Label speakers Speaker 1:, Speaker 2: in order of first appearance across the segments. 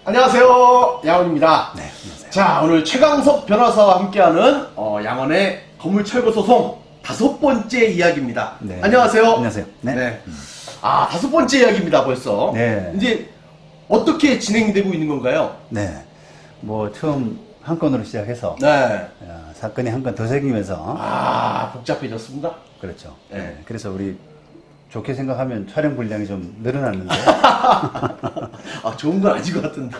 Speaker 1: 안녕하세요, 양원입니다.
Speaker 2: 네, 안녕하세요.
Speaker 1: 자, 오늘 최강석 변호사와 함께하는 양원의 건물철거 소송 5번째 이야기입니다.
Speaker 2: 네.
Speaker 1: 안녕하세요.
Speaker 2: 안녕하세요. 네.
Speaker 1: 아, 5번째 이야기입니다, 벌써.
Speaker 2: 네.
Speaker 1: 이제 어떻게 진행되고 있는 건가요?
Speaker 2: 네. 뭐 처음 한 건으로 시작해서
Speaker 1: 네.
Speaker 2: 사건이 한 건 더 생기면서
Speaker 1: 아, 복잡해졌습니다.
Speaker 2: 그렇죠.
Speaker 1: 네.
Speaker 2: 네. 그래서 우리 좋게 생각하면 촬영 분량이 좀 늘어났는데
Speaker 1: 아, 좋은 건 아닌 것 같은데.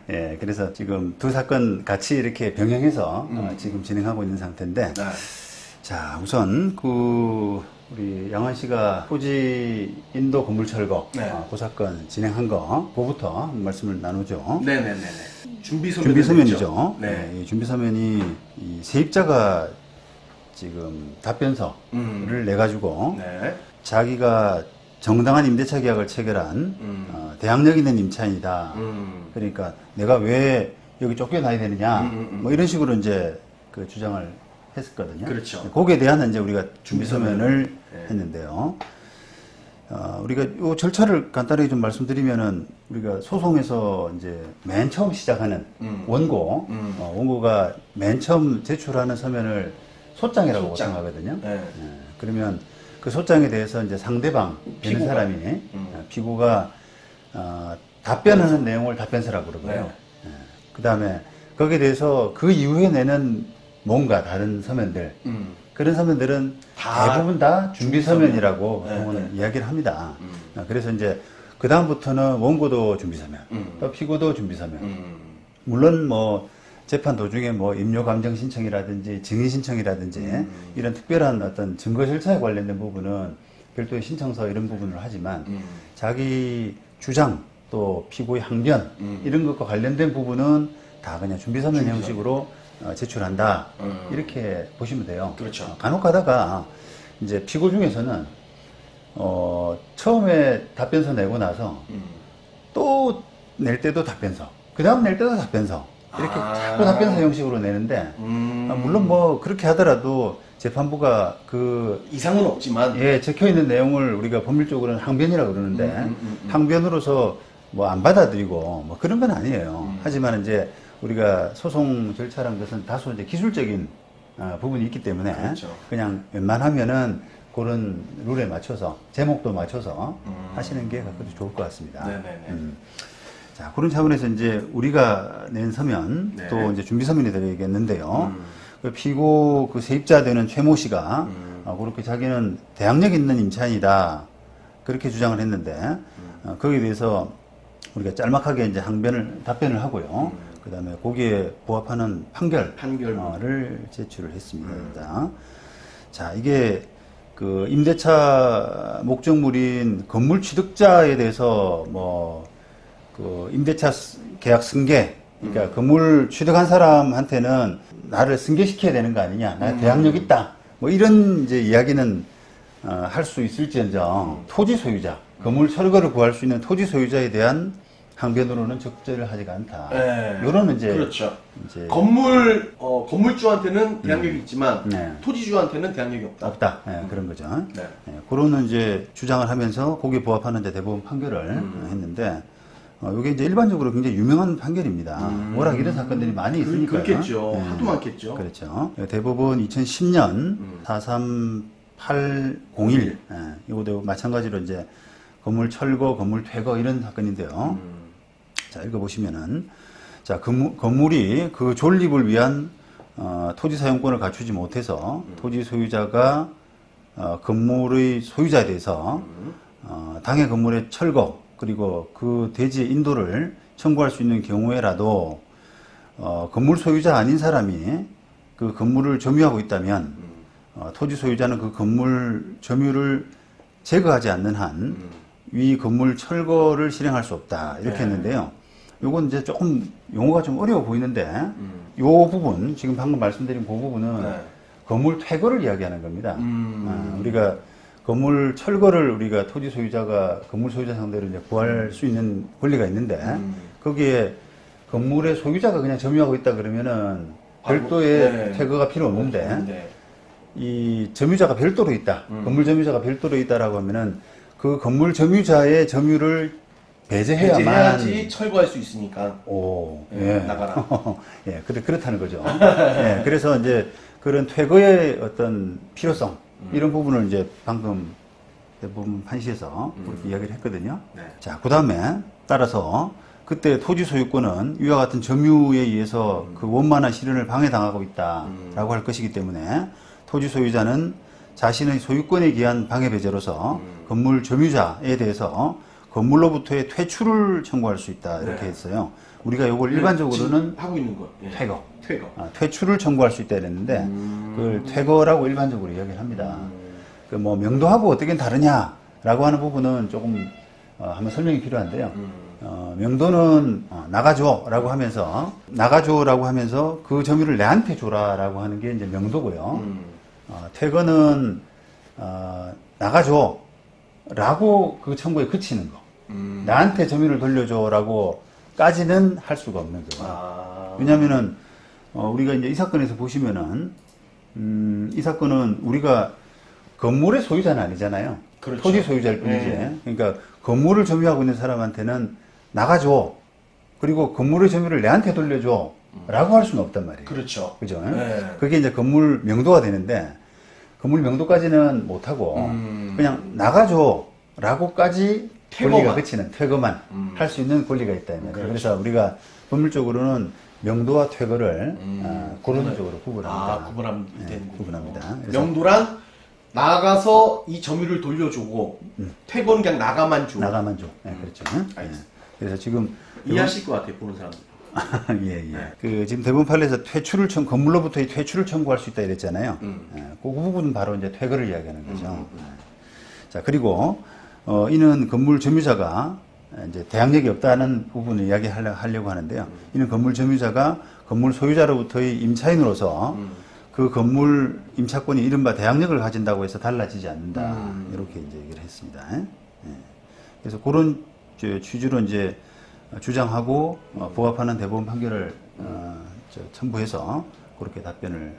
Speaker 2: 예, 그래서 지금 두 사건 같이 이렇게 병행해서 지금 진행하고 있는 상태인데
Speaker 1: 네.
Speaker 2: 자, 우선 우리 양환 씨가 토지 인도 건물 철거
Speaker 1: 네.
Speaker 2: 그 사건 진행한 거 그거부터 한번 말씀을 나누죠.
Speaker 1: 네네네네.
Speaker 2: 준비서면이죠.
Speaker 1: 네.
Speaker 2: 이 준비서면이 이 세입자가 지금 답변서를 내가지고
Speaker 1: 네.
Speaker 2: 자기가 정당한 임대차 계약을 체결한 대항력 있는 임차인이다. 그러니까 내가 왜 여기 쫓겨나야 되느냐. 뭐 이런 식으로 이제 그 주장을 했었거든요.
Speaker 1: 그렇죠.
Speaker 2: 거기에 대한 이제 우리가 준비서면을
Speaker 1: 네.
Speaker 2: 했는데요. 우리가 이 절차를 간단하게 좀 말씀드리면은 우리가 소송에서 이제 맨 처음 시작하는 원고, 원고가 맨 처음 제출하는 서면을 소장이라고
Speaker 1: 소장.
Speaker 2: 생각하거든요.
Speaker 1: 네.
Speaker 2: 그러면 그 소장에 대해서 이제 상대방 되는
Speaker 1: 피고가.
Speaker 2: 사람이 피고가 답변하는 내용을 답변서라고 그러고요.
Speaker 1: 네.
Speaker 2: 그 다음에 거기에 대해서 그 이후에 내는 뭔가 다른 서면들 그런 서면들은 대부분 다 준비서면이라고
Speaker 1: 네,
Speaker 2: 보통은 이야기를 합니다. 그래서 이제 그 다음부터는 원고도 준비서면, 또 피고도 준비서면. 물론 뭐 재판 도중에 뭐 임료 감정 신청이라든지 증인 신청이라든지 이런 특별한 어떤 증거 절차에 관련된 부분은 별도의 신청서 이런 부분을 하지만 자기 주장 또 피고의 항변 이런 것과 관련된 부분은 다 그냥 준비서면 형식으로 제출한다 이렇게 보시면 돼요.
Speaker 1: 그렇죠.
Speaker 2: 간혹 가다가 이제 피고 중에서는 처음에 답변서 내고 나서 또 낼 때도 답변서, 그 다음 낼 때도 답변서 이렇게 자꾸 답변서 형식으로 내는데 물론 뭐 그렇게 하더라도 재판부가 그
Speaker 1: 이상은 없지만
Speaker 2: 적혀 있는 내용을 우리가 법률적으로는 항변이라고 그러는데 항변으로서 뭐 안 받아들이고 뭐 그런 건 아니에요. 하지만 이제 우리가 소송 절차란 것은 다소 이제 기술적인 부분이 있기 때문에
Speaker 1: 그렇죠.
Speaker 2: 그냥 웬만하면은 그런 룰에 맞춰서 제목도 맞춰서 하시는 게 가장 좋을 것 같습니다.
Speaker 1: 네네네.
Speaker 2: 자, 그런 차원에서 이제 우리가 낸 서면
Speaker 1: 네.
Speaker 2: 또 이제 준비서면이 되겠는데요. 그 피고 그 세입자 되는 최모 씨가 그렇게 자기는 대항력 있는 임차인이다 그렇게 주장을 했는데 거기에 대해서 우리가 짤막하게 이제 답변을 하고요. 그 다음에 거기에 부합하는 판결을 제출을 했습니다. 자, 이게 그 임대차 목적물인 건물 취득자에 대해서 뭐 그 임대차 계약 승계, 그러니까 건물 취득한 사람한테는 나를 승계시켜야 되는 거 아니냐, 나 대항력 있다, 뭐 이런 이제 이야기는 할 수 있을지언정 토지 소유자, 건물 철거를 구할 수 있는 토지 소유자에 대한 항변으로는 적절하지가 않다.
Speaker 1: 네.
Speaker 2: 요런 이제
Speaker 1: 그렇죠.
Speaker 2: 이제
Speaker 1: 건물주한테는 대항력이 있지만
Speaker 2: 네.
Speaker 1: 토지주한테는 대항력이 없다.
Speaker 2: 없다. 그런 거죠.
Speaker 1: 네.
Speaker 2: 그런 이제 주장을 하면서 거기에 부합하는 이제 대법원 판결을 했는데, 이게 이제 일반적으로 굉장히 유명한 판결입니다. 워낙 이런 사건들이 많이 있으니까요.
Speaker 1: 그렇겠죠. 하도 많겠죠.
Speaker 2: 그렇죠. 대법원 2010년 43801, 이것도 마찬가지로 이제 건물 철거, 건물 퇴거 이런 사건인데요. 자, 읽어보시면은, 자, 건물이 그 존립을 위한 토지 사용권을 갖추지 못해서 토지 소유자가 건물의 소유자에 대해서 당해 건물의 철거 그리고 그 대지의 인도를 청구할 수 있는 경우에라도 건물 소유자 아닌 사람이 그 건물을 점유하고 있다면 토지 소유자는 그 건물 점유를 제거하지 않는 한 위 건물 철거를 실행할 수 없다 이렇게 했는데요. 요건 이제 조금 용어가 좀 어려워 보이는데 요 부분 지금 방금 말씀드린 그 부분은 건물 퇴거를 이야기하는 겁니다. 우리가 건물 철거를 우리가 토지 소유자가 건물 소유자 상대로 이제 구할 수 있는 권리가 있는데 거기에 건물의 소유자가 그냥 점유하고 있다 그러면은 별도의 퇴거가 필요 없는데 이 점유자가 별도로 있다. 건물 점유자가 별도로 있다라고 하면은 그 건물 점유자의 점유를 배제해야만
Speaker 1: 배제해야지 철거할 수 있으니까.
Speaker 2: 오,
Speaker 1: 예,
Speaker 2: 예.
Speaker 1: 나가라.
Speaker 2: 예, 그렇다는 거죠. 예, 그래서 이제 그런 퇴거의 어떤 필요성, 이런 부분을 이제 방금 대부분 판시에서 그렇게 이야기를 했거든요.
Speaker 1: 네.
Speaker 2: 자, 그 다음에 따라서 그때 토지 소유권은 이와 같은 점유에 의해서 그 원만한 실현을 방해당하고 있다라고 할 것이기 때문에 토지 소유자는 자신의 소유권에 기한 방해 배제로서 건물 점유자에 대해서 건물로부터의 퇴출을 청구할 수 있다 이렇게
Speaker 1: 네.
Speaker 2: 했어요. 우리가 이걸 일반적으로는
Speaker 1: 지금 하고 있는 거. 예.
Speaker 2: 퇴거,
Speaker 1: 퇴거.
Speaker 2: 퇴출을 청구할 수 있다 이랬는데 그걸 퇴거라고 일반적으로 이야기를 합니다. 그 뭐 명도하고 어떻게 다르냐라고 하는 부분은 조금 한번 설명이 필요한데요. 명도는 나가줘라고 하면서 그 점유를 내한테 줘라라고 하는 게 이제 명도고요. 퇴거는 나가줘라고 그 청구에 그치는 거. 나한테 점유를 돌려줘라고까지는 할 수가 없는 거예요. 왜냐하면은 우리가 이제 이 사건에서 보시면은 이 사건은 우리가 건물의 소유자는 아니잖아요.
Speaker 1: 그렇죠.
Speaker 2: 토지 소유자일 뿐이지.
Speaker 1: 네.
Speaker 2: 그러니까 건물을 점유하고 있는 사람한테는 나가줘. 그리고 건물의 점유를 내한테 돌려줘. 라고 할 수는 없단 말이에요.
Speaker 1: 그렇죠.
Speaker 2: 그죠?
Speaker 1: 네.
Speaker 2: 그게 이제 건물 명도가 되는데, 건물 명도까지는 못하고, 그냥 나가줘. 라고까지
Speaker 1: 퇴거만.
Speaker 2: 권리가 그치는, 퇴거만 할 수 있는 권리가 있다. 이 말이에요.
Speaker 1: 그렇죠.
Speaker 2: 그래서 우리가 법률적으로는 명도와 퇴거를 고론적으로 구분합니다.
Speaker 1: 구분하면
Speaker 2: 네,
Speaker 1: 되는
Speaker 2: 구분합니다.
Speaker 1: 거군요.
Speaker 2: 그래서
Speaker 1: 명도란 나가서 이 점유를 돌려주고 퇴거는 그냥 나가만 줘.
Speaker 2: 나가만 줘. 네, 그렇죠.
Speaker 1: 알겠습니다.
Speaker 2: 그래서 지금
Speaker 1: 이해하실 것 같아요, 보는 사람들.
Speaker 2: 예, 예.
Speaker 1: 네.
Speaker 2: 그 지금 대법원 판례에서 건물로부터의 퇴출을 청구할 수 있다 이랬잖아요. 예, 그 부분은 바로 이제 퇴거를 이야기하는 거죠. 자, 그리고 이는 건물 점유자가 이제 대항력이 없다는 부분을 이야기하려고 하는데요. 이는 건물 점유자가 건물 소유자로부터의 임차인으로서 그 건물 임차권이 이른바 대항력을 가진다고 해서 달라지지 않는다. 이렇게 이제 얘기를 했습니다. 예. 그래서 그런 취지로 이제 주장하고 부합하는 대법원 판결을 첨부해서 그렇게 답변을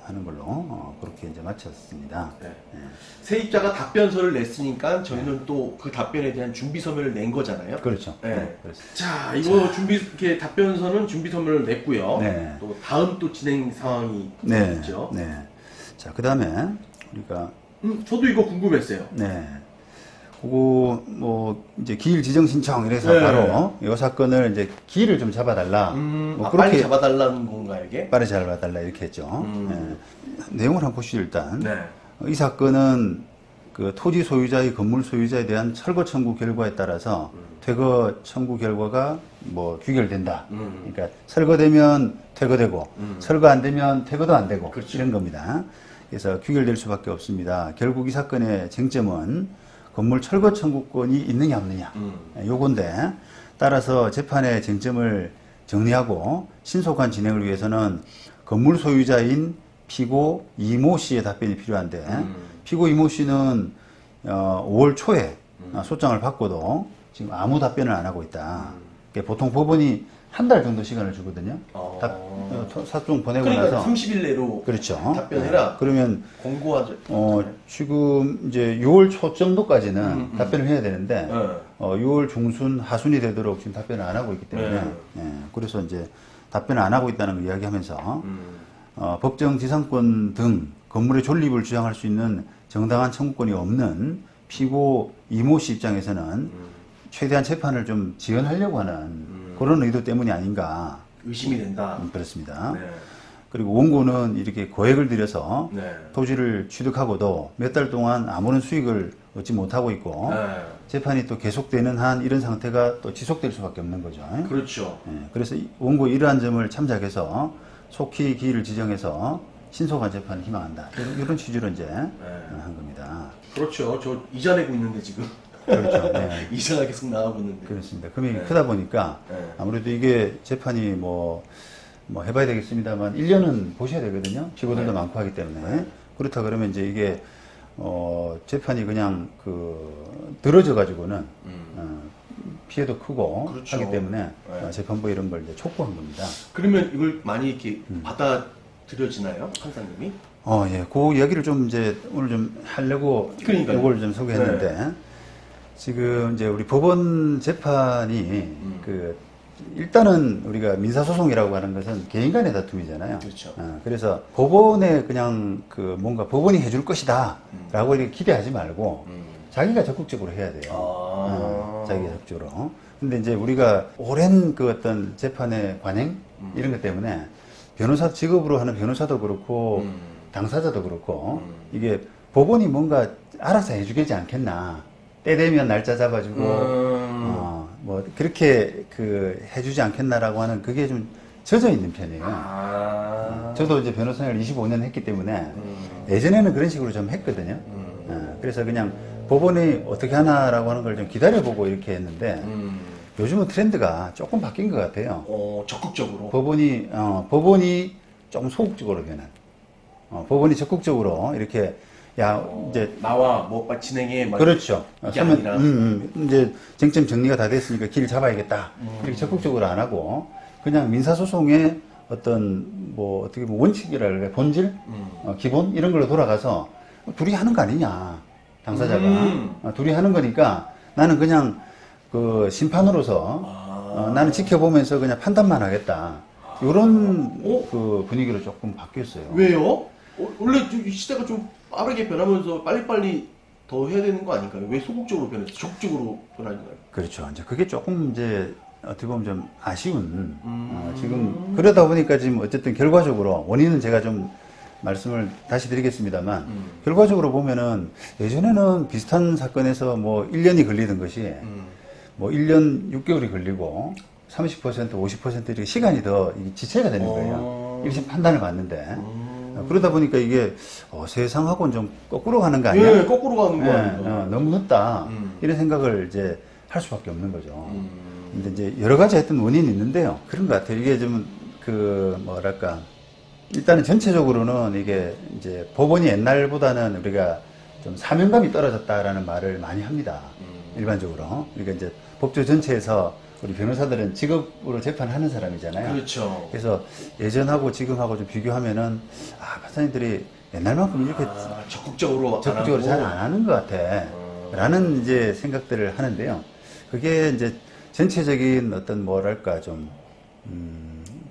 Speaker 2: 하는 걸로 그렇게 이제 마쳤습니다.
Speaker 1: 네.
Speaker 2: 예.
Speaker 1: 세입자가 답변서를 냈으니까 저희는 또 그 답변에 대한 준비 서면을 낸 거잖아요.
Speaker 2: 그렇죠.
Speaker 1: 네.
Speaker 2: 네, 그렇습니다.
Speaker 1: 자, 이거 이렇게 답변서는 준비 서면을 냈고요.
Speaker 2: 네.
Speaker 1: 또 다음 또 진행 상황이
Speaker 2: 네.
Speaker 1: 있죠.
Speaker 2: 네. 자, 그 다음에 우리가
Speaker 1: 저도 이거 궁금했어요.
Speaker 2: 네. 그거 뭐 이제 기일 지정 신청 이래서
Speaker 1: 네.
Speaker 2: 바로 이 사건을 이제 기일을 좀 잡아달라. 뭐
Speaker 1: 빨리 잡아달라는 건가요, 이게?
Speaker 2: 빨리 잡아달라 이렇게 했죠. 예. 내용을 한번 보시죠 일단.
Speaker 1: 네.
Speaker 2: 이 사건은 그 토지 소유자의 건물 소유자에 대한 철거 청구 결과에 따라서 퇴거 청구 결과가 뭐 귀결된다. 그러니까 철거되면 퇴거되고 철거 안 되면 퇴거도 안 되고
Speaker 1: 그렇죠.
Speaker 2: 이런 겁니다. 그래서 귀결될 수밖에 없습니다. 결국 이 사건의 쟁점은 건물 철거 청구권이 있느냐 없느냐 요건데 따라서 재판의 쟁점을 정리하고 신속한 진행을 위해서는 건물 소유자인 피고 이모 씨의 답변이 필요한데 피고 이모 씨는 5월 초에 소장을 받고도 지금 아무 답변을 안 하고 있다. 그러니까 보통 법원이 한 달 정도 시간을 주거든요. 사종 보내고
Speaker 1: 그러니까
Speaker 2: 나서
Speaker 1: 30일 내로
Speaker 2: 그렇죠.
Speaker 1: 답변해라.
Speaker 2: 네. 그러면
Speaker 1: 공고하죠.
Speaker 2: 지금 이제 6월 초 정도까지는 답변을 해야 되는데
Speaker 1: 네.
Speaker 2: 6월 중순 하순이 되도록 지금 답변을 안 하고 있기 때문에 그래서 이제 답변을 안 하고 있다는 걸 이야기하면서 법정 지상권 등 건물의 존립을 주장할 수 있는 정당한 청구권이 없는 피고 이모 씨 입장에서는 최대한 재판을 좀 지연하려고 하는 그런 의도 때문이 아닌가.
Speaker 1: 의심이 된다.
Speaker 2: 그렇습니다.
Speaker 1: 네.
Speaker 2: 그리고 원고는 이렇게 고액을 들여서
Speaker 1: 네.
Speaker 2: 토지를 취득하고도 몇 달 동안 아무런 수익을 얻지 못하고 있고
Speaker 1: 네.
Speaker 2: 재판이 또 계속되는 한 이런 상태가 또 지속될 수밖에 없는 거죠.
Speaker 1: 그렇죠.
Speaker 2: 그래서 원고 이러한 점을 참작해서 속히 기일을 지정해서 신속한 재판을 희망한다. 이런 취지로 이제 한 겁니다.
Speaker 1: 그렇죠. 저 이자 내고 있는데 지금.
Speaker 2: 그렇죠. 네.
Speaker 1: 이자가 계속 나가고 있는데.
Speaker 2: 그렇습니다. 금액이 크다 보니까 아무래도 이게 재판이 뭐 해봐야 되겠습니다만 1년은 보셔야 되거든요. 피고들도 많고 하기 때문에. 그렇다 그러면 이제 이게 재판이 그냥 늘어져 가지고는 피해도 크고
Speaker 1: 그렇죠.
Speaker 2: 하기 때문에 재판부 이런 걸 이제 촉구한 겁니다.
Speaker 1: 그러면 이걸 많이 이렇게 받아들여지나요? 판사님이?
Speaker 2: 예. 그 이야기를 좀 이제 오늘 좀 하려고
Speaker 1: 그러니까요.
Speaker 2: 이걸 좀 소개했는데 지금 이제 우리 법원 재판이 일단은 우리가 민사소송이라고 하는 것은 개인 간의 다툼이잖아요.
Speaker 1: 그렇죠.
Speaker 2: 그래서 법원에 그냥 뭔가 법원이 해줄 것이다 라고 이렇게 기대하지 말고 자기가 적극적으로 해야 돼요. 자기가 적극적으로. 근데 이제 우리가 오랜 그 어떤 재판의 관행 이런 것 때문에 변호사 직업으로 하는 변호사도 그렇고 당사자도 그렇고 이게 법원이 뭔가 알아서 해주겠지 않겠나. 때 되면 날짜 잡아주고 뭐 그렇게 해주지 않겠나라고 하는 그게 좀 젖어 있는 편이에요. 저도 이제 변호사 생활 25년 했기 때문에 예전에는 그런 식으로 좀 했거든요. 그래서 그냥 법원이 어떻게 하나라고 하는 걸 좀 기다려보고 이렇게 했는데 요즘은 트렌드가 조금 바뀐 것 같아요.
Speaker 1: 적극적으로.
Speaker 2: 법원이 조금 소극적으로 변한. 법원이 적극적으로 이렇게 이제
Speaker 1: 나와 뭐 진행해.
Speaker 2: 그렇죠.
Speaker 1: 이게 아니라.
Speaker 2: 이제 쟁점 정리가 다 됐으니까 길 잡아야겠다. 이렇게 적극적으로 안 하고 그냥 민사소송의 어떤 뭐 어떻게 보면 원칙이라 그래 본질, 기본 이런 걸로 돌아가서 둘이 하는 거 아니냐 당사자가 둘이 하는 거니까 나는 그냥 그 심판으로서 나는 지켜보면서 그냥 판단만 하겠다. 이런 그 분위기로 조금 바뀌었어요.
Speaker 1: 왜요? 원래 이 시대가 좀 빠르게 변하면서 빨리빨리 더 해야 되는 거 아닌가요? 왜 소극적으로 변해서 적극적으로 변하는가요?
Speaker 2: 그렇죠. 이제 그게 조금 이제 어떻게 보면 좀 아쉬운 지금 그러다 보니까 지금 어쨌든 결과적으로 원인은 제가 좀 말씀을 다시 드리겠습니다만 결과적으로 보면은 예전에는 비슷한 사건에서 뭐 1년이 걸리던 것이 뭐 1년 6개월이 걸리고 30% 50% 이렇게 시간이 더 지체가 되는 거예요. 1심 판단을 받는데 그러다 보니까 이게 세상하고는 좀 거꾸로 가는 거 아니야?
Speaker 1: 네, 거꾸로 가는 거 아니에요?
Speaker 2: 너무 늦다 이런 생각을 이제 할 수밖에 없는 거죠. 근데 이제 여러 가지 했던 원인이 있는데요. 그런 것 같아요. 이게 좀 뭐랄까 일단은 전체적으로는 이게 이제 법원이 옛날보다는 우리가 좀 사명감이 떨어졌다라는 말을 많이 합니다. 일반적으로. 그러니까 이제 법조 전체에서 우리 변호사들은 직업으로 재판하는 사람이잖아요.
Speaker 1: 그렇죠.
Speaker 2: 그래서 예전하고 지금하고 좀 비교하면은 판사님들이 옛날만큼 이렇게
Speaker 1: 적극적으로
Speaker 2: 잘 안 하는 것 같아. 라는 이제 생각들을 하는데요. 그게 이제 전체적인 어떤 뭐랄까 좀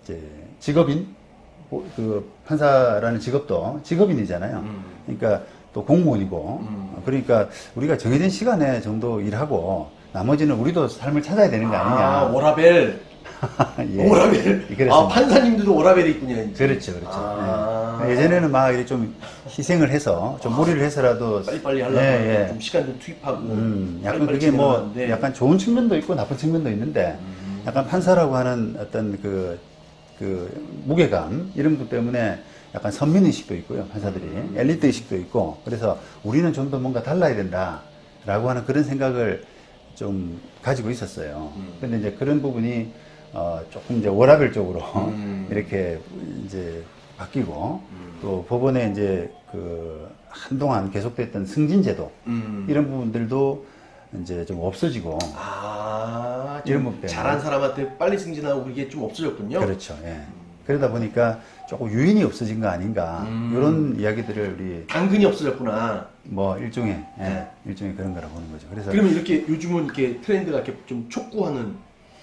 Speaker 2: 이제 직업인 그 판사라는 직업도 직업인이잖아요. 그러니까 또 공무원이고 그러니까 우리가 정해진 시간에 정도 일하고 나머지는 우리도 삶을 찾아야 되는 거 아니냐.
Speaker 1: 워라벨.
Speaker 2: 예.
Speaker 1: 워라벨. 판사님들도 워라벨이 있군요. 이제.
Speaker 2: 그렇죠, 그렇죠. 네. 예전에는 막 이렇게 좀 희생을 해서 좀 무리를 해서라도
Speaker 1: 빨리빨리 하려고 좀 시간 좀 투입하고.
Speaker 2: 약간 그게 뭐 약간 좋은 측면도 있고 나쁜 측면도 있는데 약간 판사라고 하는 어떤 그 무게감 이런 것 때문에 약간 선민의식도 있고요. 판사들이 엘리트의식도 있고 그래서 우리는 좀 더 뭔가 달라야 된다라고 하는 그런 생각을 좀 가지고 있었어요. 근데 이제 그런 부분이 조금 이제 워라밸 쪽으로 이렇게 이제 바뀌고 또 법원에 이제 한동안 계속됐던 승진제도 이런 부분들도 이제 좀 없어지고
Speaker 1: 이런 부분 때문에 잘한 사람한테 빨리 승진하고 그게 좀 없어졌군요.
Speaker 2: 그렇죠. 예. 그러다 보니까 조금 유인이 없어진 거 아닌가 이런 이야기들을 우리
Speaker 1: 당근이 없어졌구나.
Speaker 2: 뭐 일종의 일종의 그런 거라고 보는 거죠. 그래서
Speaker 1: 그러면 이렇게 요즘은 이렇게 트렌드가 이렇게 좀 촉구하는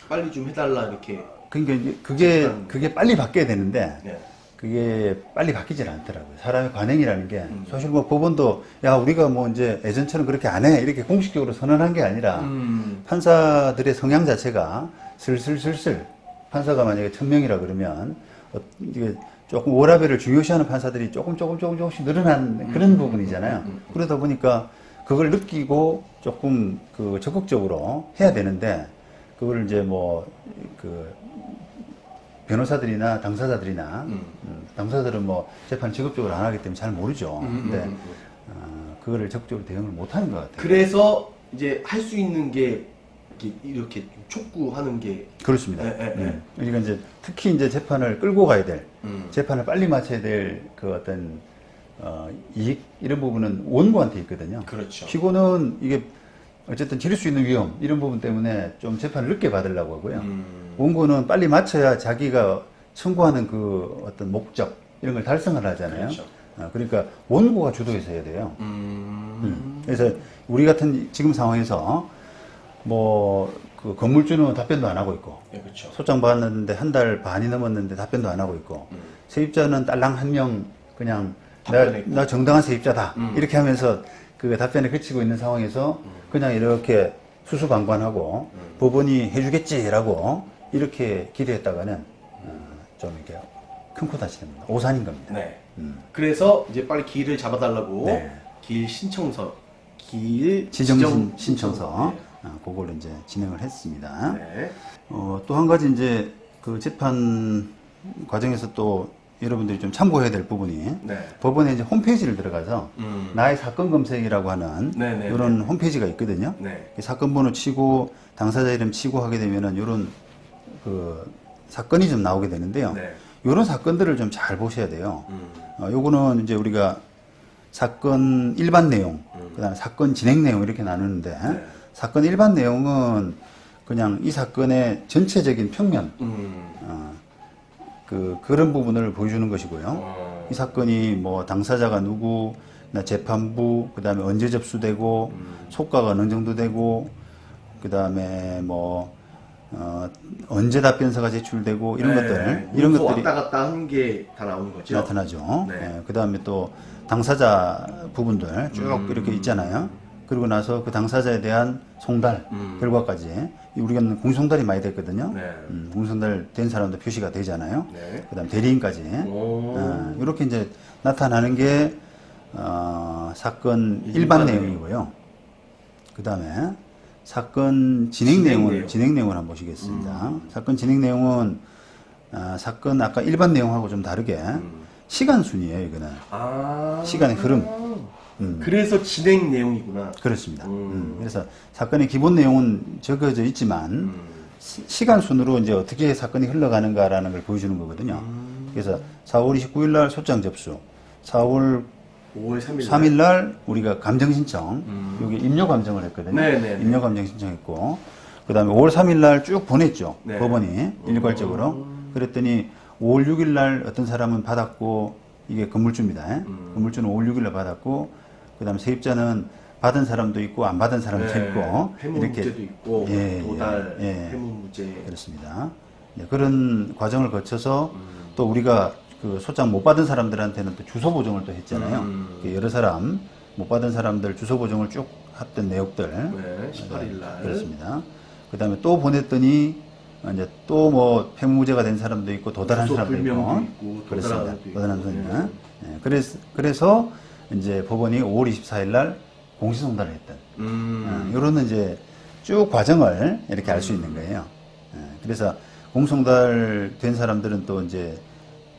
Speaker 1: 빨리 좀 해달라 이렇게.
Speaker 2: 그러니까 그게 빨리 바뀌어야 되는데 그게 빨리 바뀌질 않더라고요. 사람의 관행이라는 게 사실 뭐 법원도 야 우리가 뭐 이제 예전처럼 그렇게 안 해 이렇게 공식적으로 선언한 게 아니라 판사들의 성향 자체가 슬슬 판사가 만약에 1000명이라 그러면 이게 조금 워라밸을 중요시하는 판사들이 조금씩 늘어난 그런 부분이잖아요. 그러다 보니까 그걸 느끼고 조금 적극적으로 해야 되는데 그걸 이제 변호사들이나 당사자들이나 당사자들은 뭐 재판 직업적으로 안 하기 때문에 잘 모르죠. 근데 그거를 적극적으로 대응을 못 하는 것 같아요.
Speaker 1: 그래서 이제 할 수 있는 게 이렇게 촉구하는 게
Speaker 2: 그렇습니다. 그러니까 이제 특히 이제 재판을 끌고 가야 될, 재판을 빨리 마쳐야 될 그 어떤 이익 이런 부분은 원고한테 있거든요.
Speaker 1: 그렇죠.
Speaker 2: 피고는 이게 어쨌든 지를 수 있는 위험 이런 부분 때문에 좀 재판을 늦게 받으려고 하고요. 원고는 빨리 마쳐야 자기가 청구하는 그 어떤 목적 이런 걸 달성을 하잖아요.
Speaker 1: 그렇죠.
Speaker 2: 그러니까 원고가 주도해서 해야 돼요. 그래서 우리 같은 지금 상황에서 뭐 그 건물주는 답변도 안 하고 있고,
Speaker 1: 네, 그렇죠.
Speaker 2: 소장 받았는데 한 달 반이 넘었는데 답변도 안 하고 있고, 세입자는 딸랑 한 명 그냥 나 정당한 세입자다 이렇게 하면서 그 답변에 그치고 있는 상황에서 그냥 이렇게 수수방관하고 법원이 해주겠지라고 이렇게 기대했다가는 좀 이렇게 큰 코 다치 됩니다. 오산인 겁니다.
Speaker 1: 네. 그래서 이제 빨리 길을 잡아달라고
Speaker 2: 네.
Speaker 1: 길 신청서, 길
Speaker 2: 지정 신청서
Speaker 1: 네.
Speaker 2: 그걸 이제 진행을 했습니다.
Speaker 1: 네.
Speaker 2: 또 한 가지 이제 그 재판 과정에서 또 여러분들이 좀 참고해야 될 부분이
Speaker 1: 네.
Speaker 2: 법원에 이제 홈페이지를 들어가서 나의 사건 검색이라고 하는
Speaker 1: 네,
Speaker 2: 이런 홈페이지가 있거든요.
Speaker 1: 네.
Speaker 2: 사건 번호 치고 당사자 이름 치고 하게 되면은 이런 그 사건이 좀 나오게 되는데요.
Speaker 1: 네.
Speaker 2: 이런 사건들을 좀 잘 보셔야 돼요. 요거는 이제 우리가 사건 일반 내용, 그다음에 사건 진행 내용 이렇게 나누는데
Speaker 1: 네.
Speaker 2: 사건 일반 내용은 그냥 이 사건의 전체적인 평면, 그런 부분을 보여주는 것이고요. 이 사건이 뭐 당사자가 누구, 재판부, 그다음에 언제 접수되고, 속가가 어느 정도 되고, 그다음에 뭐 언제 답변서가 제출되고 이런 것들, 이런
Speaker 1: 문서
Speaker 2: 것들이
Speaker 1: 왔다 갔다 한 게 다 나오는 거죠.
Speaker 2: 나타나죠.
Speaker 1: 네.
Speaker 2: 그다음에 또 당사자 부분들 쭉 이렇게 있잖아요. 그리고 나서 그 당사자에 대한 송달 결과까지 우리가 공송달이 많이 됐거든요.
Speaker 1: 네.
Speaker 2: 공송달 된 사람도 표시가 되잖아요.
Speaker 1: 네.
Speaker 2: 그다음 대리인까지 이렇게 이제 나타나는 게 사건 일반 내용이고요. 그다음에 사건 진행 내용을 한번 보시겠습니다. 사건 진행 내용은 사건 아까 일반 내용하고 좀 다르게 시간 순이에요. 이거는 시간의 흐름.
Speaker 1: 그래서 진행 내용이구나.
Speaker 2: 그렇습니다. 그래서 사건의 기본 내용은 적어져 있지만 시간 순으로 이제 어떻게 사건이 흘러가는가라는 걸 보여주는 거거든요. 그래서 4월 29일 날 소장 접수, 4월
Speaker 1: 5월
Speaker 2: 3일 날 우리가 감정 신청, 여기 임료 감정을 했거든요.
Speaker 1: 네네네.
Speaker 2: 임료 감정 신청했고, 그 다음에 5월 3일 날 쭉 보냈죠.
Speaker 1: 네.
Speaker 2: 법원이 일괄적으로. 그랬더니 5월 6일 날 어떤 사람은 받았고, 이게 건물주입니다. 건물주는 5월 6일 날 받았고, 그 다음에 세입자는 받은 사람도 있고, 안 받은 사람도 있고,
Speaker 1: 해무무죄도 있고, 도달, 해무무죄.
Speaker 2: 그렇습니다. 그런 과정을 거쳐서 또 우리가 그 소장 못 받은 사람들한테는 또 주소 보정을 또 했잖아요. 여러 사람 못 받은 사람들 주소 보정을 쭉 했던 내용들.
Speaker 1: 네, 18일 날.
Speaker 2: 그렇습니다. 그 다음에 또 보냈더니 이제 또 뭐 폐무죄가 된 사람도 있고 도달한 사람도 있고. 그렇습니다. 도달한 사람들. 그래서 이제 법원이 5월 24일 날 공시송달을 했던. 이런 이제 쭉 과정을 이렇게 알 수 있는 거예요. 그래서 공송달 된 사람들은 또 이제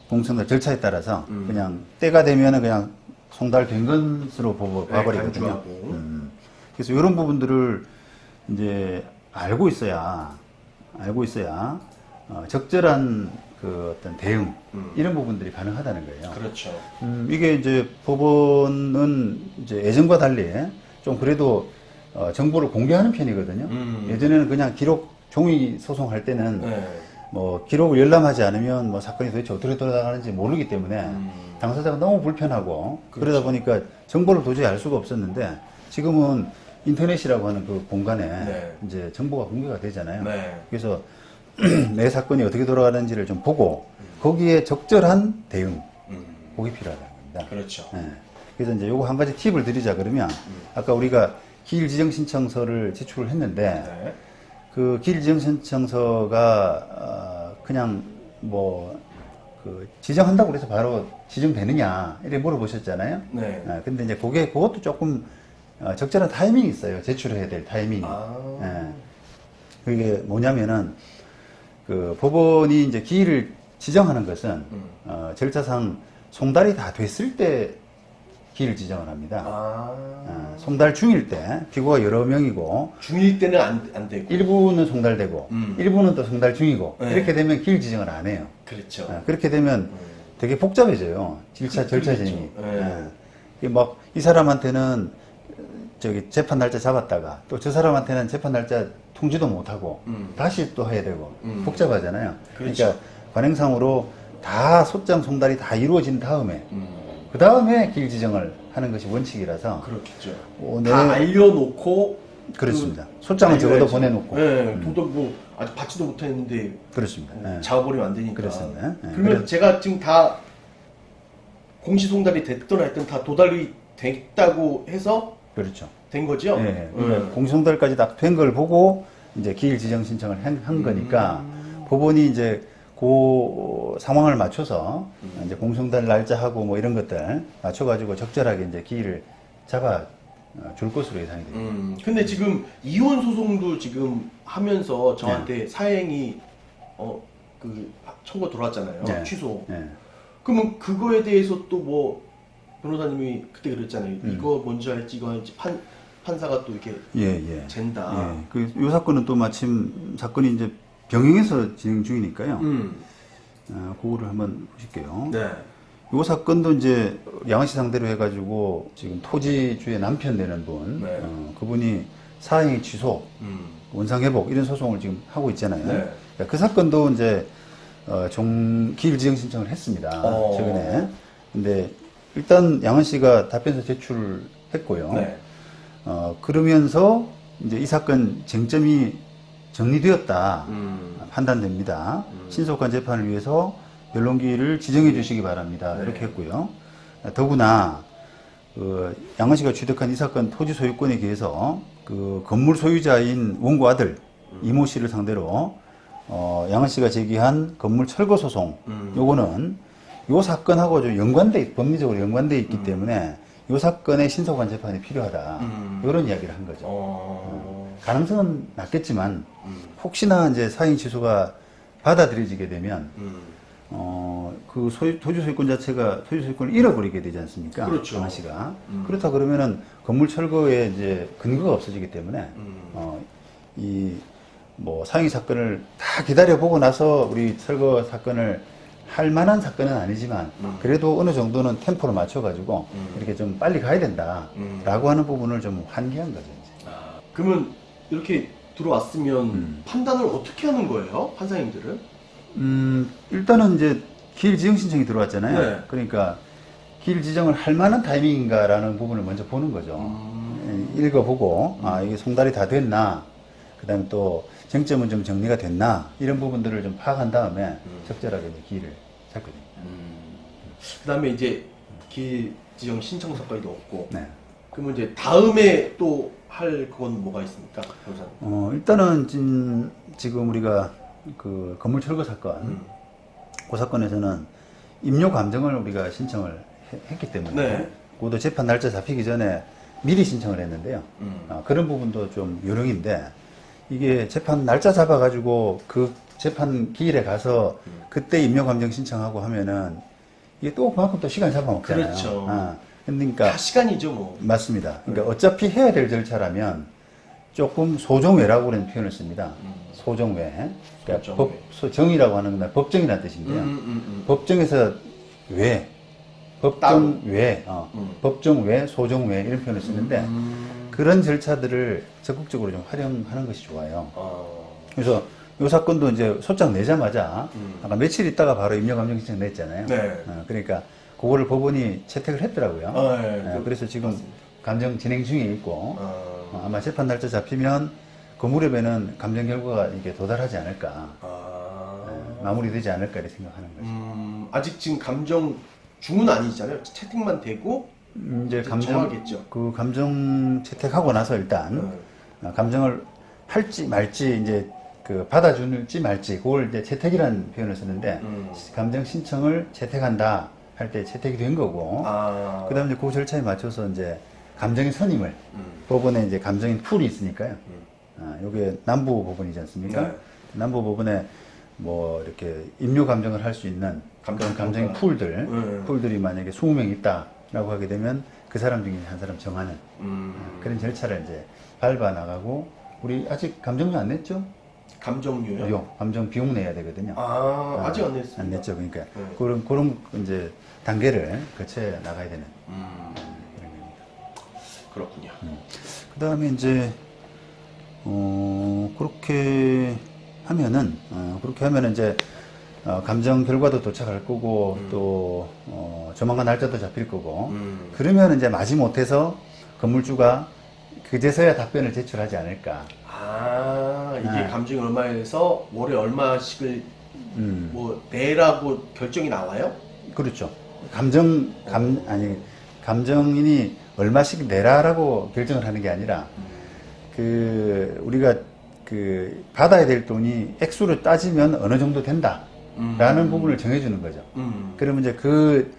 Speaker 2: 공송달 절차에 따라서 그냥 때가 되면은 그냥 송달된 것으로 봐버리거든요. 그래서 이런 부분들을 이제 알고 있어야 적절한 그 어떤 대응 이런 부분들이 가능하다는 거예요.
Speaker 1: 그렇죠.
Speaker 2: 이게 이제 법원은 이제 예전과 달리 좀 그래도 정보를 공개하는 편이거든요. 예전에는 그냥 기록 종이 소송할 때는 뭐 기록을 열람하지 않으면 뭐 사건이 도대체 어떻게 돌아가는지 모르기 때문에 당사자가 너무 불편하고 그러다 보니까 정보를 도저히 알 수가 없었는데 지금은 인터넷이라고 하는 그 공간에 이제 정보가 공개가 되잖아요. 그래서 내 사건이 어떻게 돌아가는지를 좀 보고 거기에 적절한 대응 그게 필요하다는 겁니다.
Speaker 1: 그렇죠.
Speaker 2: 그래서 이제 요거 한 가지 팁을 드리자 그러면 아까 우리가 기일 지정 신청서를 제출을 했는데 그 기일 지정 신청서가 그냥 뭐 그 지정한다고 해서 바로 지정되느냐 이렇게 물어보셨잖아요. 근데 이제 그것도 조금 적절한 타이밍이 있어요. 제출해야 될 타이밍이. 그게 뭐냐면은 그 법원이 이제 기일을 지정하는 것은 절차상 송달이 다 됐을 때 기일을 지정을 합니다. 송달 중일 때 피고가 여러 명이고
Speaker 1: 중일 때는 안 되고
Speaker 2: 일부는 송달되고 일부는 또 송달 중이고 이렇게 되면 기일 지정을 안 해요.
Speaker 1: 그렇죠.
Speaker 2: 그렇게 되면 되게 복잡해져요. 절차쟁이. 막 이 사람한테는 저기 재판 날짜 잡았다가 또 저 사람한테는 재판 날짜 통지도 못하고 다시 또 해야 되고 복잡하잖아요.
Speaker 1: 그렇죠.
Speaker 2: 그러니까 관행상으로 다 소장 송달이 다 이루어진 다음에 그 다음에 기일 지정을 하는 것이 원칙이라서
Speaker 1: 그렇겠죠.
Speaker 2: 오늘
Speaker 1: 다 알려놓고
Speaker 2: 그렇습니다. 소장은 적어도
Speaker 1: 알려야지.
Speaker 2: 보내놓고.
Speaker 1: 네, 도덕 뭐 아직 받지도 못했는데
Speaker 2: 그렇습니다. 네.
Speaker 1: 잡아버리면 안 되니까.
Speaker 2: 그렇습니다. 네.
Speaker 1: 그러면
Speaker 2: 그래서-
Speaker 1: 제가 지금 다 공시송달이 됐든 하여튼 다 도달이 됐다고 해서
Speaker 2: 그렇죠.
Speaker 1: 된 거죠?
Speaker 2: 예, 그러니까 공시송달까지 딱 된 걸 보고 이제 기일 지정 신청을 한 거니까 법원이 이제 그 상황을 맞춰서 이제 공송달 날짜하고 뭐 이런 것들 맞춰가지고 적절하게 이제 기일을 잡아 줄 것으로 예상이 됩니다.
Speaker 1: 근데 지금 이혼 소송도 지금 하면서 저한테 사행이 그 청구 들어왔잖아요.
Speaker 2: 네.
Speaker 1: 취소.
Speaker 2: 예.
Speaker 1: 그러면 그거에 대해서 또 뭐 변호사님이 그때 그랬잖아요. 이거 먼저 할지 이거 할지 판사가 또 이렇게
Speaker 2: 예.
Speaker 1: 잰다.
Speaker 2: 예. 그 요 사건은 또 마침 사건이 이제 병행해서 진행 중이니까요. 그거를 한번 보실게요.
Speaker 1: 네.
Speaker 2: 요 사건도 이제 양은 씨 상대로 해가지고 지금 토지주의 남편 되는 분,
Speaker 1: 네.
Speaker 2: 그분이 사행위 취소, 원상회복 이런 소송을 지금 하고 있잖아요.
Speaker 1: 네.
Speaker 2: 그러니까 그 사건도 이제 기일 지정 신청을 했습니다. 최근에. 근데 일단 양은 씨가 답변서 제출했고요.
Speaker 1: 네.
Speaker 2: 그러면서 이제 이 사건 쟁점이 정리되었다 판단됩니다. 신속한 재판을 위해서 변론기일을 지정해 주시기 바랍니다.
Speaker 1: 네.
Speaker 2: 이렇게 했고요. 더구나 양은 씨가 취득한 이 사건 토지 소유권에 대해서 그 건물 소유자인 원고 아들 이모 씨를 상대로 양은 씨가 제기한 건물 철거 소송 요거는 요 사건하고 좀 법리적으로 연관돼 있기 때문에 요 사건의 신속한 재판이 필요하다. 이런 이야기를 한 거죠. 가능성은 낮겠지만 혹시나 이제 사행 취소가 받아들여지게 되면 그 토지 소유권 자체가 토지 소유권을 잃어버리게 되지 않습니까?
Speaker 1: 그렇죠.
Speaker 2: 양은 씨가 그렇다 그러면은 건물 철거에 이제 근거가 없어지기 때문에 이 뭐 사행위 사건을 다 기다려보고 나서 우리 철거 사건을 할 만한 사건은 아니지만 그래도 어느 정도는 템포를 맞춰가지고 이렇게 좀 빨리 가야 된다라고 하는 부분을 좀 환기한 거죠. 이제.
Speaker 1: 그러면 이렇게 들어왔으면 판단을 어떻게 하는 거예요? 판사님들은?
Speaker 2: 일단은 이제 기일 지정 신청이 들어왔잖아요.
Speaker 1: 네.
Speaker 2: 그러니까 기일 지정을 할 만한 타이밍인가라는 부분을 먼저 보는 거죠. 읽어보고 이게 송달이 다 됐나, 그다음에 또 쟁점은 좀 정리가 됐나 이런 부분들을 좀 파악한 다음에 적절하게 이제 기일을 잡게 됩니다.
Speaker 1: 그다음에 이제 기 지정 신청서까지도 없고.
Speaker 2: 네.
Speaker 1: 그러면 이제 다음에 또 할 그건 뭐가 있습니까, 변호사님?
Speaker 2: 일단은 지금 우리가 그 건물 철거 사건, 그 사건에서는 임료 감정을 우리가 신청을 했기 때문에
Speaker 1: 네.
Speaker 2: 그것도 재판 날짜 잡히기 전에 미리 신청을 했는데요. 그런 부분도 좀 요령인데 이게 재판 날짜 잡아가지고 그 재판 기일에 가서 그때 임료 감정 신청하고 하면은 이게 또 그만큼 또 시간 잡아먹잖아요.
Speaker 1: 그렇죠.
Speaker 2: 그러니까
Speaker 1: 다 시간이죠, 뭐.
Speaker 2: 맞습니다. 그러니까 어차피 해야 될 절차라면 조금 소정외라고 그런 표현을 씁니다. 소정외. 그러니까
Speaker 1: 소정외.
Speaker 2: 정이라고 하는 건 법정이라는 뜻인데요. 법정에서 외, 법정 외, 법정 외, 소정 외 이런 표현을 쓰는데 그런 절차들을 적극적으로 좀 활용하는 것이 좋아요. 그래서 이 사건도 이제 소장 내자마자 아까 며칠 있다가 바로 임명감정 신청 냈잖아요.
Speaker 1: 네.
Speaker 2: 그러니까 그거를 법원이 채택을 했더라고요.
Speaker 1: 네.
Speaker 2: 그래서 지금 감정 진행 중에 있고 아마 재판 날짜 잡히면 그 무렵에는 감정 결과가 이게 도달하지 않을까, 마무리되지 않을까 이렇게 생각하는 거죠.
Speaker 1: 아직 지금 감정 중은 아니잖아요. 채팅만 되고
Speaker 2: 이제
Speaker 1: 정하겠죠.
Speaker 2: 그 감정 채택하고 나서 일단 감정을 할지 말지 이제 그 받아줄지 말지 그걸 이제 채택이라는 표현을 쓰는데 감정 신청을 채택한다 할 때 채택이 된 거고 그다음에 이제 그 절차에 맞춰서 이제 감정인 선임을 법원에 이제 감정인 풀이 있으니까요. 요게 남부 법원이지 않습니까?
Speaker 1: 네.
Speaker 2: 남부 법원에 뭐 이렇게 임료 감정을 할 수 있는 그런 감정인 풀들이 만약에 20명 있다라고 하게 되면 그 사람 중에 한 사람 정하는 그런 절차를 이제 밟아 나가고 우리 아직 감정료 안 냈죠?
Speaker 1: 감정료요?
Speaker 2: 감정 비용 내야 되거든요.
Speaker 1: 아직 안 냈습니다.
Speaker 2: 안 냈죠. 그러니까
Speaker 1: 네.
Speaker 2: 그런 이제 단계를 거쳐 나가야 되는 그런 겁니다.
Speaker 1: 그렇군요.
Speaker 2: 그다음에 이제 그렇게 하면은 이제 감정 결과도 도착할 거고 또 조만간 날짜도 잡힐 거고 그러면 이제 마지못해서 건물주가 그제서야 답변을 제출하지 않을까.
Speaker 1: 아, 이게
Speaker 2: 네.
Speaker 1: 감정이 얼마에 해서 월에 얼마씩을 뭐 내라고 결정이 나와요?
Speaker 2: 그렇죠. 감정인이 얼마씩 내라라고 결정을 하는 게 아니라 우리가 받아야 될 돈이 액수로 따지면 어느 정도 된다라는 부분을 정해주는 거죠. 그러면 이제 그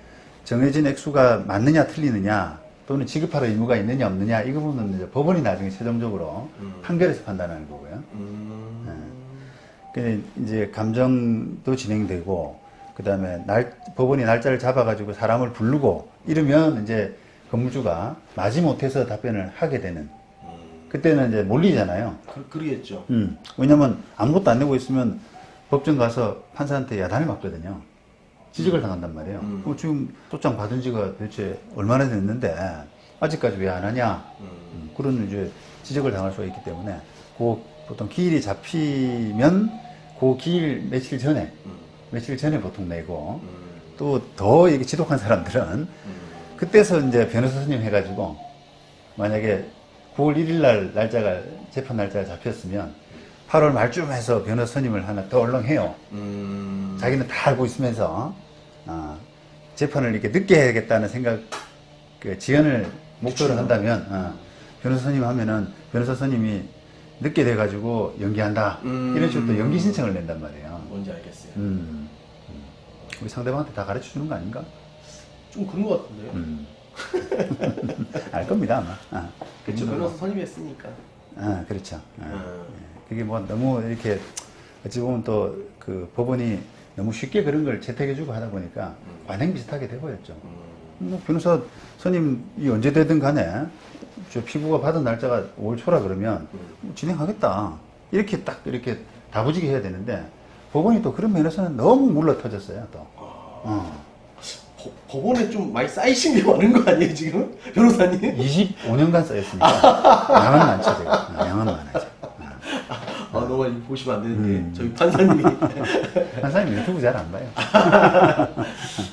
Speaker 2: 정해진 액수가 맞느냐 틀리느냐 또는 지급할 의무가 있느냐 없느냐 이 부분은 이제 법원이 나중에 최종적으로 판결에서 판단하는 거고요. 근데 이제 감정도 진행되고 그다음에 법원이 날짜를 잡아가지고 사람을 부르고 이러면 이제 건물주가 마지못해서 답변을 하게 되는. 그때는 이제 몰리잖아요.
Speaker 1: 그러겠죠.
Speaker 2: 왜냐면 아무것도 안 내고 있으면 법정 가서 판사한테 야단을 맞거든요. 지적을 당한단 말이에요. 지금 소장 받은 지가 도대체 얼마나 됐는데 아직까지 왜 안 하냐. 그런 이제 지적을 당할 수가 있기 때문에 보통 기일이 잡히면 그 기일 며칠 전에 보통 내고 또 더 이게 지독한 사람들은 그때서 이제 변호사 선임해가지고 만약에 9월 1일 날 재판 날짜가 잡혔으면 8월 말쯤 해서 변호사 선임을 하나 더 얼렁해요. 자기는 다 알고 있으면서 재판을 이렇게 늦게 해야겠다는 생각, 지연을 목표로 한다면 변호사 선임 하면은 변호사 선임이 늦게 돼가지고 연기한다. 이런 식으로 또 연기 신청을 낸단 말이에요.
Speaker 1: 뭔지 알겠어요.
Speaker 2: 우리 상대방한테 다 가르쳐 주는 거 아닌가?
Speaker 1: 좀 그런 것 같은데요.
Speaker 2: 알 겁니다, 아마.
Speaker 1: 그렇죠. 변호사 선임했으니까.
Speaker 2: 그렇죠. 그게 뭐 너무 이렇게 어찌 보면 또 법원이 너무 쉽게 그런 걸 채택해주고 하다 보니까 관행 비슷하게 돼버렸죠. 변호사 선임이 언제 되든 간에 저 피고가 받은 날짜가 5월 초라 그러면 진행하겠다. 이렇게 다부지게 해야 되는데 법원이 또 그런 면에서는 너무 물러터졌어요, 또.
Speaker 1: 법원에 좀 많이 쌓이신 게 많은 거 아니에요, 지금? 변호사님?
Speaker 2: 25년간 쌓였으니까. 양은 많죠, 제가. 양은 많아죠.
Speaker 1: 너무 많이 보시면 안 되는데, 저희 판사님이.
Speaker 2: 판사님 유튜브 잘 안 봐요.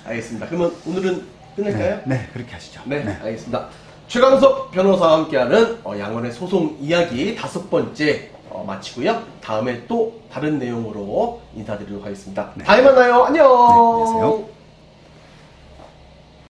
Speaker 1: 알겠습니다. 그러면 오늘은 끝낼까요?
Speaker 2: 네, 그렇게 하시죠.
Speaker 1: 네, 알겠습니다. 최강석 변호사와 함께하는 양원의 소송 이야기 5번째 마치고요. 다음에 또 다른 내용으로 인사드리도록 하겠습니다. 다음에 만나요. 안녕.
Speaker 2: 네, 안녕하세요.